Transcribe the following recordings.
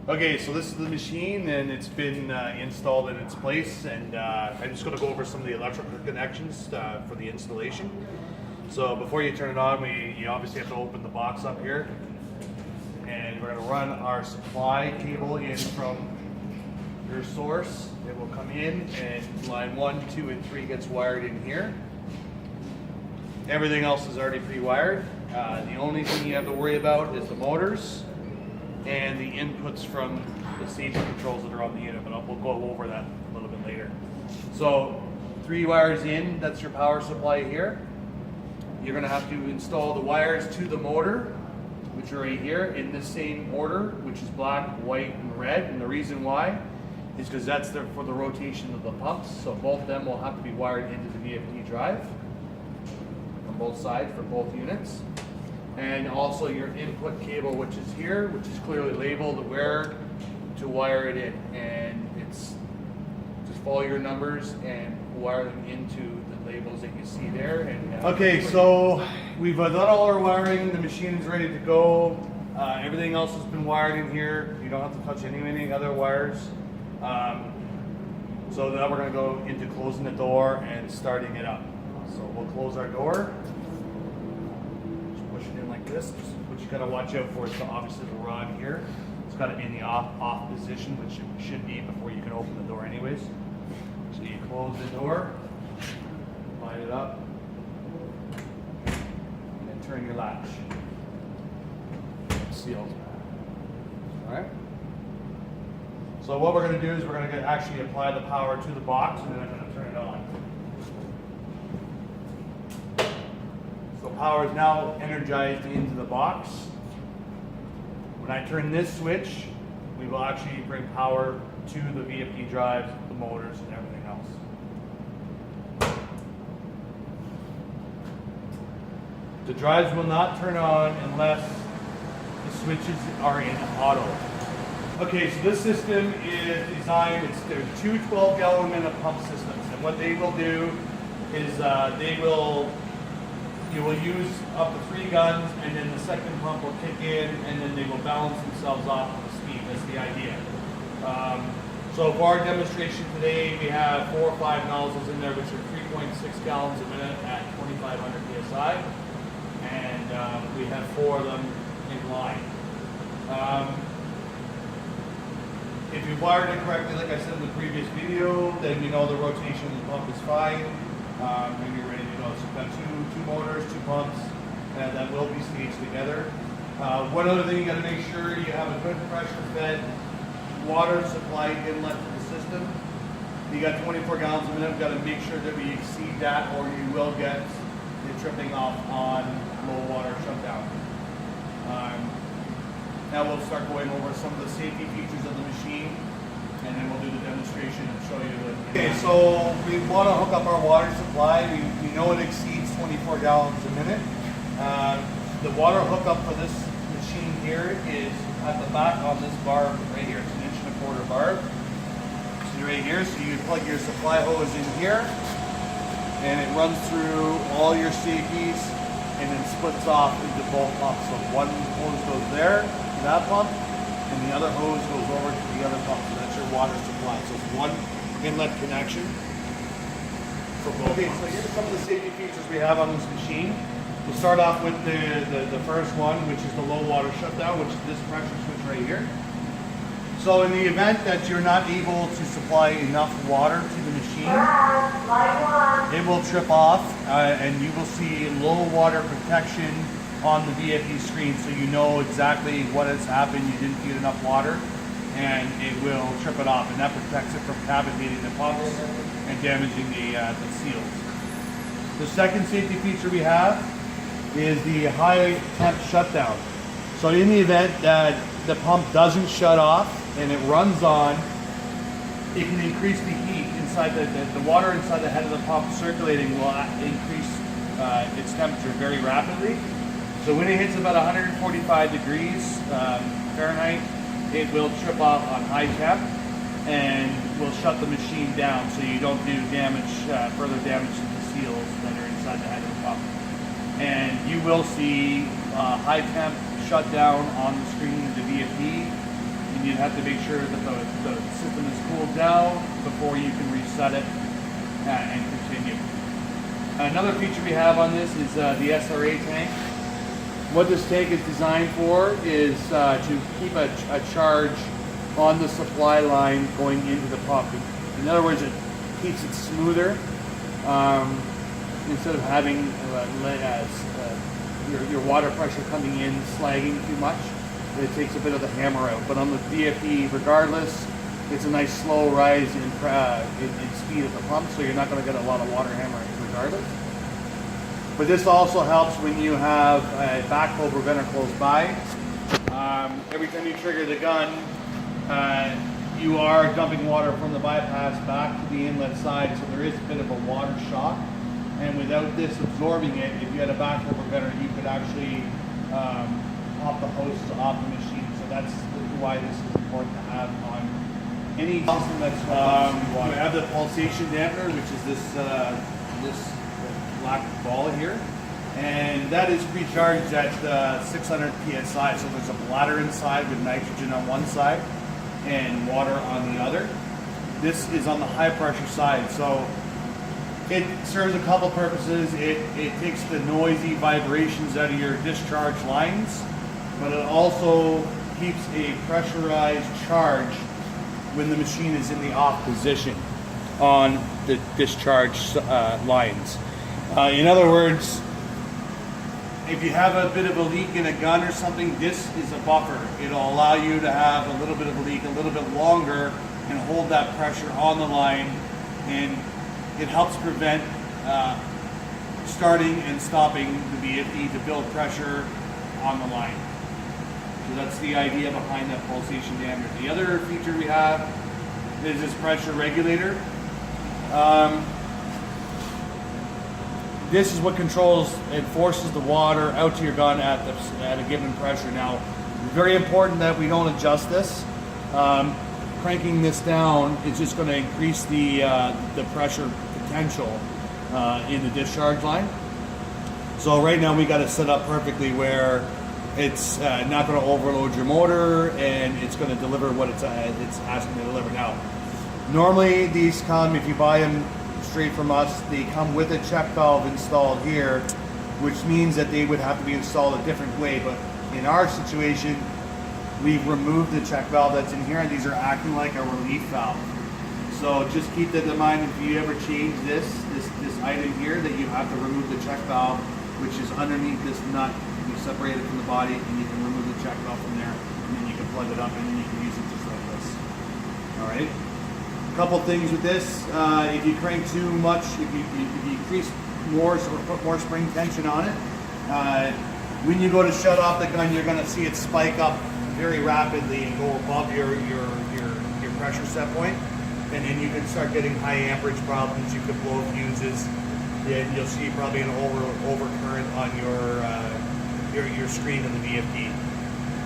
Okay, so this is the machine and it's been installed in its place, and I'm just going to go over some of the electrical connections for the installation. So before you turn it on, you obviously have to open the box up here, and we're going to run our supply cable in from your source. It will come in and line 1, 2, and 3 gets wired in here. Everything else is already pre-wired. The only thing you have to worry about is the motors and the inputs from the safety controls that are on the unit, but we'll go over that a little bit later. So 3 wires in, that's your power supply here. You're going to have to install the wires to the motor, which are right here in the same order, which is black, white, and red. And the reason why is because that's for the rotation of the pumps. So both of them will have to be wired into the VFD drive on both sides for both units. And also your input cable, which is here, which is clearly labeled where to wire it in. And it's just follow your numbers and wire them into the labels that you see there. And okay, so we've done all our wiring. The machine is ready to go. Everything else has been wired in here. You don't have to touch any other wires. So now we're going to go into closing the door and starting it up. So we'll close our door. Push it in like this. What you got to watch out for is obviously the rod here. It's got it in the off position, which it should be before you can open the door anyways. So you close the door, line it up, and then turn your latch. Sealed. Alright? So what we're going to do is we're going to actually apply the power to the box, and then I'm going to turn it on. So power is now energized into the box. When I turn this switch, we will actually bring power to the VFD drives, the motors, and everything else. The drives will not turn on unless the switches are in auto. Okay, so this system is designed, there's 2 12-gallon minute pump systems, and what they will do is you will use up to 3 guns, and then the second pump will kick in, and then they will balance themselves off of the speed. That's the idea. So for our demonstration today, we have 4 or 5 nozzles in there, which are 3.6 gallons a minute at 2,500 psi, and we have 4 of them in line. If you wired it correctly, like I said in the previous video, then you know the rotation of the pump is fine, and you're ready to go. So you've got two motors, 2 pumps that will be staged together. One other thing, you got to make sure you have a good pressure-fed water supply inlet to the system. You got 24 gallons a minute. We've got to make sure that we exceed that, or you will get the tripping off on low water shutdown. Now we'll start going over some of the safety features of the machine, and then we'll do the demonstration and show you the... Okay, so we want to hook up our water supply. We know it exceeds 24 gallons a minute. The water hookup for this machine here is at the back on this bar right here. It's 1.25 inch bar. So right here, so you plug your supply hose in here, and it runs through all your safeties and then splits off into both pumps. So one hose goes there to that pump, and the other hose goes over to the other pump. So that's your water supply. So it's one inlet connection for both. Okay, so here's some of the safety features we have on this machine. We'll start off with the first one, which is the low water shutdown, which is this pressure switch right here. So in the event that you're not able to supply enough water to the machine, it will trip off, and you will see low water protection on the VFD screen, so you know exactly what has happened. You didn't feed enough water, and it will trip it off, and that protects it from cavitating the pumps and damaging the seals. The second safety feature we have is the high temp shutdown. So in the event that the pump doesn't shut off and it runs on, it can increase the heat inside the water inside the head of the pump circulating will increase its temperature very rapidly. So when it hits about 145 degrees Fahrenheit, it will trip off on high temp and will shut the machine down, so you don't do damage, further damage to the seals that are inside the head of the pump. And you will see high temp shut down on the screen of the VFD. and you have to make sure that the system is cooled down before you can reset it and continue. Another feature we have on this is the SRA tank. What this tank is designed for is to keep a charge on the supply line going into the pump. In other words, it keeps it smoother instead of having your water pressure coming in slagging too much. It takes a bit of the hammer out. But on the VFD, regardless, it's a nice slow rise in speed of the pump, so you're not going to get a lot of water hammering regardless. But this also helps when you have a backflow preventer close by. Every time you trigger the gun, you are dumping water from the bypass back to the inlet side, so there is a bit of a water shock. And without this absorbing it, if you had a backflow preventer, you could actually pop the hoses off the machine. So that's why this is important to have on any system that's you have the pulsation dampener, which is this black ball here, and that is pre-charged at 600 psi. So there's a bladder inside with nitrogen on one side and water on the other. This is on the high pressure side, so it serves a couple purposes. It takes the noisy vibrations out of your discharge lines, but it also keeps a pressurized charge when the machine is in the off position on the discharge lines. In other words, if you have a bit of a leak in a gun or something, this is a buffer. It'll allow you to have a little bit of a leak a little bit longer and hold that pressure on the line, and it helps prevent starting and stopping the VFD to build pressure on the line. So that's the idea behind that pulsation dampener. The other feature we have is this pressure regulator. This is what controls and forces the water out to your gun at a given pressure. Now, very important that we don't adjust this. Cranking this down is just going to increase the pressure potential in the discharge line. So right now we got it set up perfectly where it's not going to overload your motor, and it's going to deliver what it's asking to deliver. Now, normally these come, if you buy them straight from us, they come with a check valve installed here, which means that they would have to be installed a different way. But in our situation, we've removed the check valve that's in here, and these are acting like a relief valve. So just keep that in mind if you ever change this item here, that you have to remove the check valve, which is underneath this nut. You separate it from the body, and you can remove the check valve from there, and then you can plug it up, and then you can use it just like this. All right. Couple things with this: if you crank too much, if you increase more or put more spring tension on it, when you go to shut off the gun, you're going to see it spike up very rapidly and go above your pressure set point, and then you can start getting high amperage problems. You could blow fuses, and you'll see probably an overcurrent on your screen in the VFD.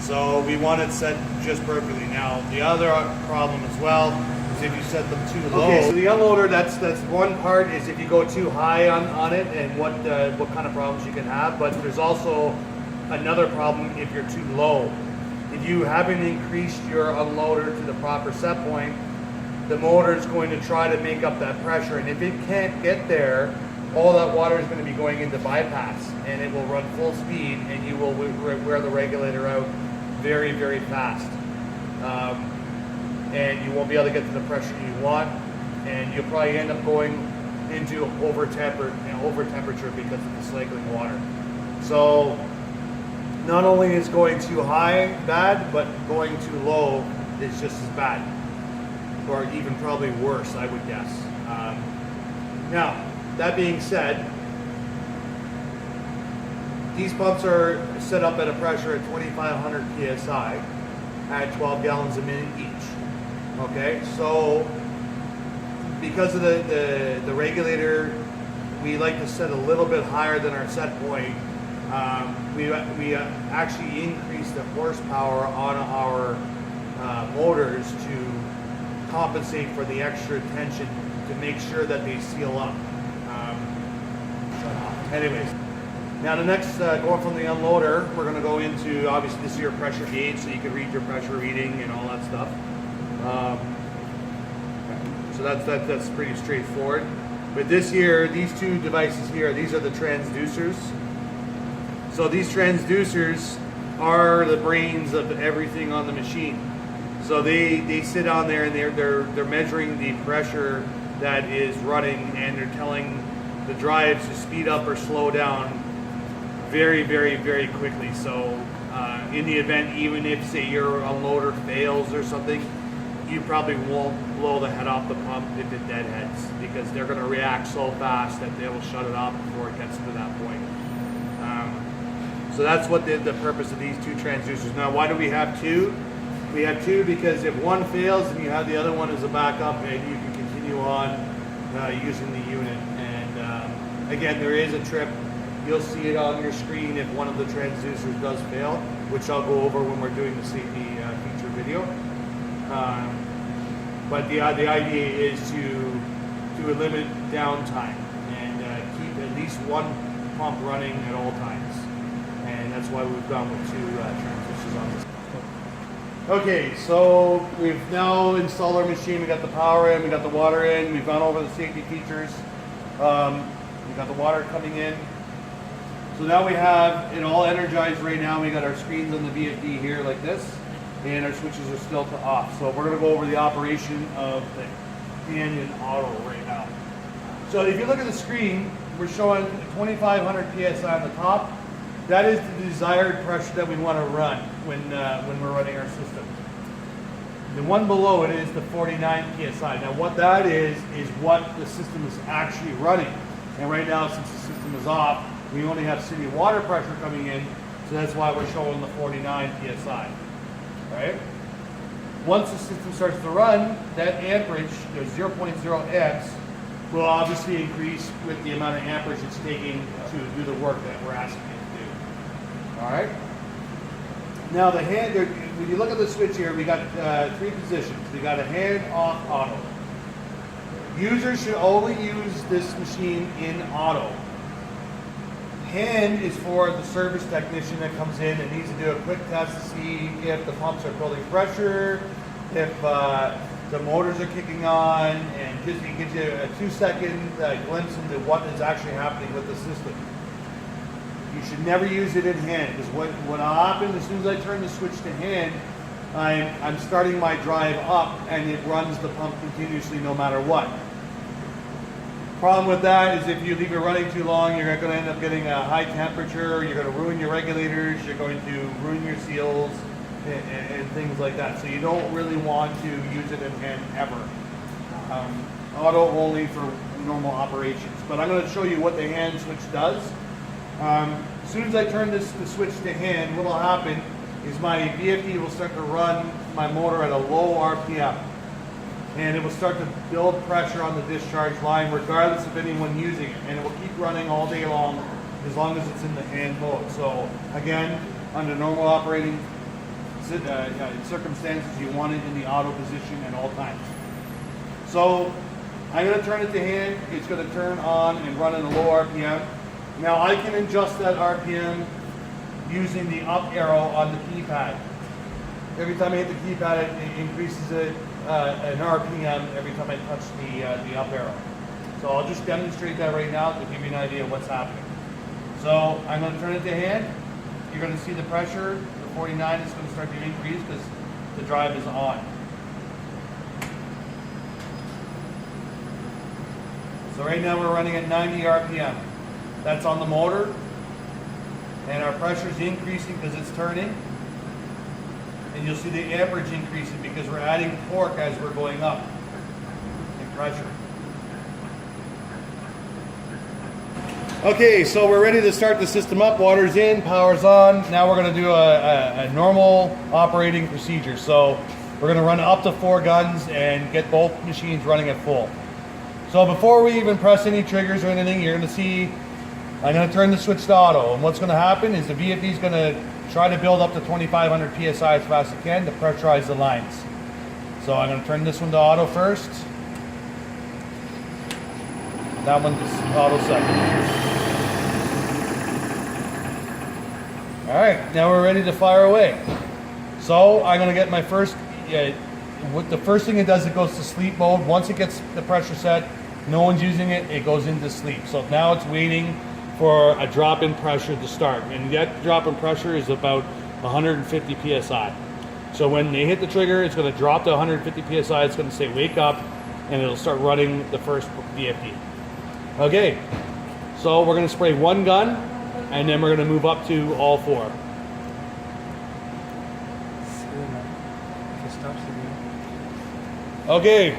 So we want it set just perfectly. Now the other problem as well is if you set them too low. Okay, so the unloader, that's one part, is if you go too high on it, and what kind of problems you can have. But there's also another problem if you're too low. If you haven't increased your unloader to the proper set point, the motor is going to try to make up that pressure, and if it can't get there, all that water is going to be going into bypass, and it will run full speed, and you will wear the regulator out very, very fast. And you won't be able to get to the pressure you want, and you'll probably end up going into over temperature because of the cycling water. So not only is going too high bad, but going too low is just as bad, or even probably worse, I would guess. Now, that being said, these pumps are set up at a pressure at 2,500 psi at 12 gallons a minute each. Okay, so because of the regulator, we like to set a little bit higher than our set point. We actually increase the horsepower on our motors to compensate for the extra tension to make sure that they seal up. Anyways, Now the next, going from the unloader, we're going to go into, obviously this is your pressure gauge, so you can read your pressure reading and all that stuff. So that's pretty straightforward. But this here, these two devices here, these are the transducers. So these transducers are the brains of everything on the machine. So they sit on there and they're measuring the pressure that is running, and they're telling the drives to speed up or slow down very, very, very quickly. So in the event, even if say your unloader fails or something, you probably won't blow the head off the pump if it deadheads, because they're going to react so fast that they will shut it off before it gets to that point. So that's what the purpose of these two transducers. Now, why do we have two? We have two because if one fails, then you have the other one as a backup, and you can continue on using the unit. And again, there is a trip. You'll see it on your screen if one of the transducers does fail, which I'll go over when we're doing the safety feature video. But the idea is to limit downtime and keep at least one pump running at all times. And that's why we've gone with two transducers on this. Okay, so we've now installed our machine. We got the power in, we got the water in, we've gone over the safety features. We got the water coming in. So now we have it all energized right now. We got our screens on the VFD here like this, and our switches are still to off. So we're going to go over the operation of the Canyon Auto right now. So if you look at the screen, we're showing 2,500 PSI on the top. That is the desired pressure that we want to run when we're running our system. The one below it is the 49 PSI. Now what that is what the system is actually running. And right now, since the system is off, we only have city water pressure coming in, so that's why we're showing the 49 PSI, right? Once the system starts to run, that amperage, there's 0.0 amps, will obviously increase with the amount of amperage it's taking to do the work that we're asking it to do. All right? Now the hand, when you look at the switch here, we got three positions. We got a hand, off, auto. Users should only use this machine in auto. Hand is for the service technician that comes in and needs to do a quick test to see if the pumps are building pressure, if the motors are kicking on, and just it gives you a 2-second glimpse into what is actually happening with the system. You should never use it in hand, because what will happen as soon as I turn the switch to hand, I'm starting my drive up and it runs the pump continuously no matter what. Problem with that is if you leave it running too long, you're going to end up getting a high temperature, you're going to ruin your regulators, you're going to ruin your seals, and things like that. So you don't really want to use it in hand ever. Auto only for normal operations. But I'm going to show you what the hand switch does. As soon as I turn the switch to hand, what will happen is my VFD will start to run my motor at a low RPM. And it will start to build pressure on the discharge line regardless of anyone using it. And it will keep running all day long as it's in the hand mode. So again, under normal operating circumstances, you want it in the auto position at all times. So I'm going to turn it to hand. It's going to turn on and run at a low RPM. Now I can adjust that RPM using the up arrow on the keypad. Every time I hit the keypad, it increases it an RPM every time I touch the up arrow. So I'll just demonstrate that right now to give you an idea of what's happening. So I'm going to turn it to hand. You're going to see the pressure, the 49 is going to start to increase because the drive is on. So right now we're running at 90 RPM. That's on the motor. And our pressure is increasing because it's turning. And you'll see the amperage increasing because we're adding torque as we're going up in pressure. Okay, so we're ready to start the system up. Water's in, power's on. Now we're going to do a normal operating procedure. So we're going to run up to 4 guns and get both machines running at full. So before we even press any triggers or anything, you're going to see I'm going to turn the switch to auto. And what's going to happen is the VFD is going to try to build up to 2,500 PSI as fast as it can to pressurize the lines. So I'm going to turn this one to auto first. That one to auto second. All right, now we're ready to fire away. So I'm gonna get my first, what the first thing it does, it goes to sleep mode. Once it gets the pressure set, no one's using it, it goes into sleep. So now it's waiting for a drop in pressure to start. And that drop in pressure is about 150 PSI. So when they hit the trigger, it's gonna drop to 150 PSI, it's gonna say wake up, and it'll start running the first VFD. Okay, so we're gonna spray one gun, and then we're gonna move up to all four. Okay,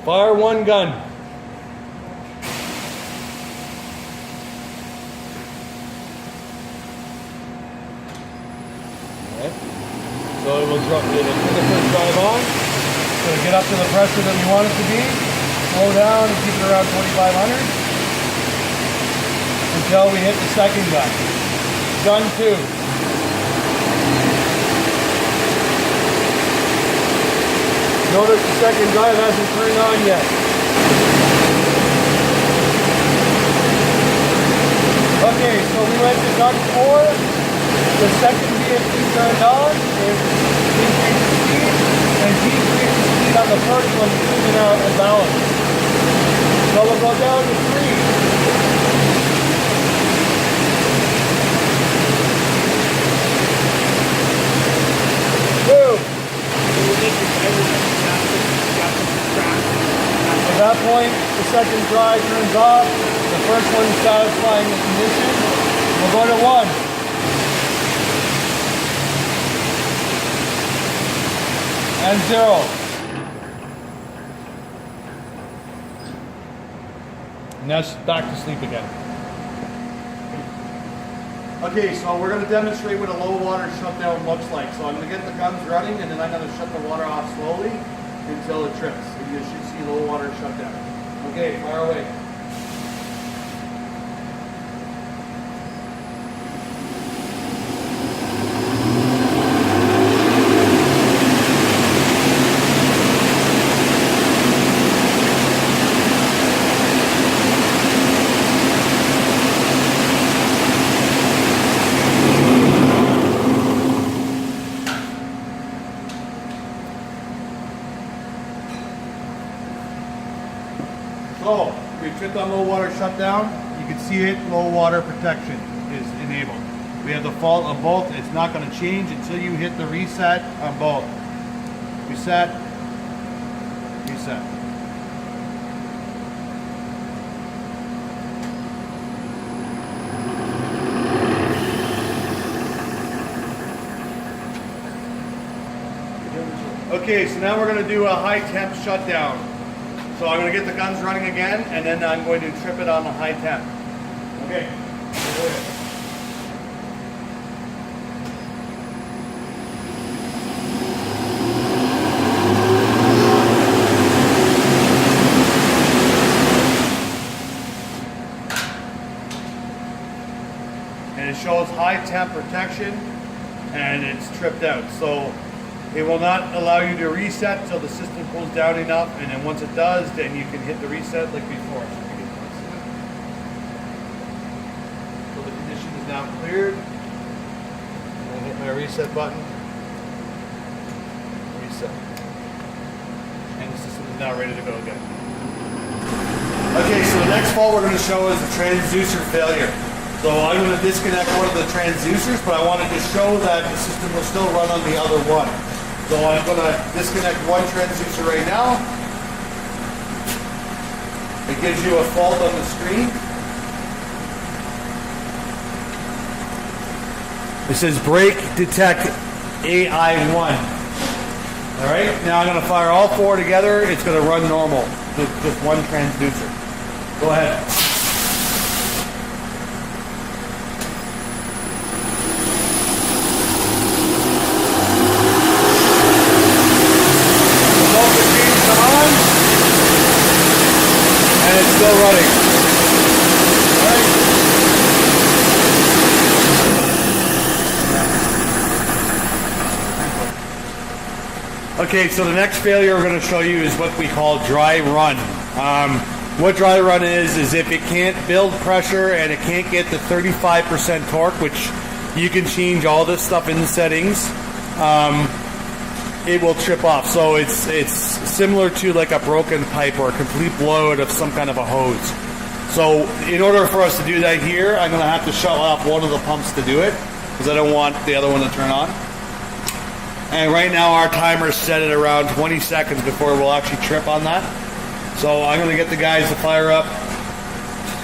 fire one gun. Alright, so it will drop, it'll put the first drive on, so to get up to the pressure that we want it to be, slow down and keep it around 2,500 until we hit the second gun. Gun two. Notice the second drive hasn't turned on yet. Okay, so we went to gun 4. The second VFD turned on. It increased the speed and decreased the speed on the first one, keeping out a balance. So we'll go down to 3. 2. At that point, the second drive turns off. The first one is satisfying the condition. We'll go to 1. And 0. And that's back to sleep again. Okay, so we're going to demonstrate what a low water shutdown looks like. So I'm going to get the guns running, and then I'm going to shut the water off slowly until it trips. And you should see low water shutdown. Okay, fire away. So, we tripped on low water shutdown. You can see it, low water protection is enabled. We have the fault on both. It's not going to change until you hit the reset on both. Reset, reset. Okay, so now we're going to do a high temp shutdown. So I'm going to get the guns running again, and then I'm going to trip it on a high temp. Okay. And it shows high temp protection, and it's tripped out. So it will not allow you to reset until the system cools down enough, and then once it does, then you can hit the reset like before. So the condition is now cleared. I'm going to hit my reset button. Reset. And the system is now ready to go again. Okay, so the next fault we're going to show is a transducer failure. So I'm going to disconnect one of the transducers, but I wanted to show that the system will still run on the other one. So I'm going to disconnect one transducer right now. It gives you a fault on the screen. It says break detect AI1. All right, now I'm going to fire all four together. It's going to run normal with just one transducer. Go ahead. And it's still running. All right. Okay, so the next failure we're going to show you is what we call dry run. What dry run is if it can't build pressure and it can't get the 35% torque, which you can change all this stuff in the settings, it will trip off. So it's similar to like a broken pipe or a complete blowout of some kind of a hose. So in order for us to do that here, I'm going to have to shut off one of the pumps to do it, because I don't want the other one to turn on. And right now our timer is set at around 20 seconds before we'll actually trip on that. So I'm going to get the guys to fire up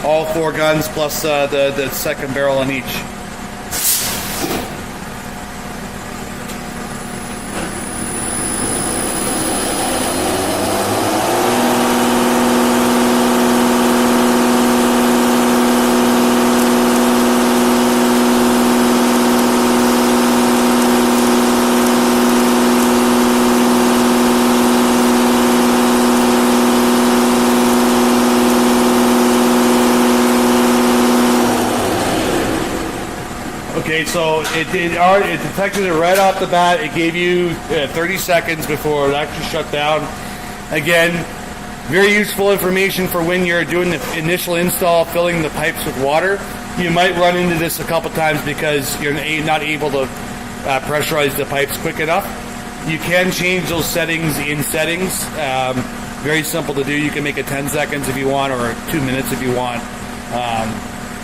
all 4 guns plus the second barrel on each. Okay, so it detected it right off the bat. It gave you 30 seconds before it actually shut down. Again, very useful information for when you're doing the initial install, filling the pipes with water. You might run into this a couple times because you're not able to pressurize the pipes quick enough. You can change those settings in settings. Very simple to do. You can make it 10 seconds if you want, or 2 minutes if you want.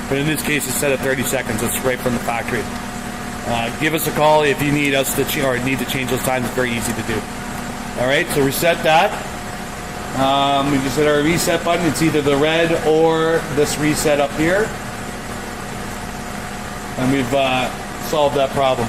But in this case, it's set at 30 seconds. It's right from the factory. Give us a call if you need us to need to change those times. It's very easy to do. All right, so reset that. We just hit our reset button. It's either the red or this reset up here, and we've solved that problem.